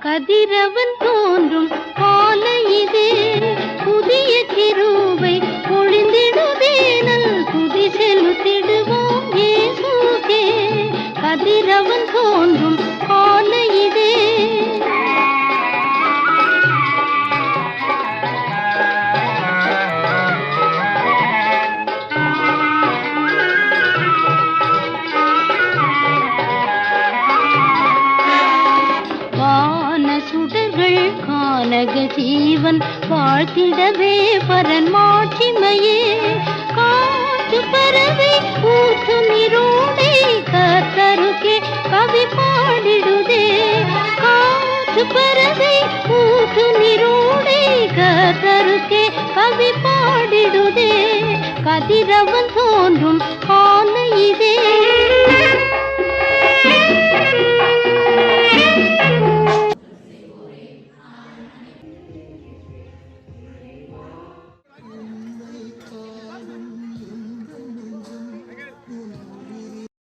கதிரவன் தோன்றும் காலை இதே, புதிய கிருபை பொழிந்திடுதே, நல் துதி செலுத்திடுவோம் இயேசுக்கே. கதிரவன் தோன்றும் காலை இதே. சுடர்கள் கானக ஜீவன் வாழ்த்திடவே பரன் மாட்சிமையே. காற்று பறவை ஊற்று நீரோடே, கர்த்தருக்கே கவி பாடிடுதே. காற்று பறவை ஊற்று நீரோடே, கர்த்தருக்கே கவி பாடிடுதே. கதிரவன் தோன்றும் காலை இதே.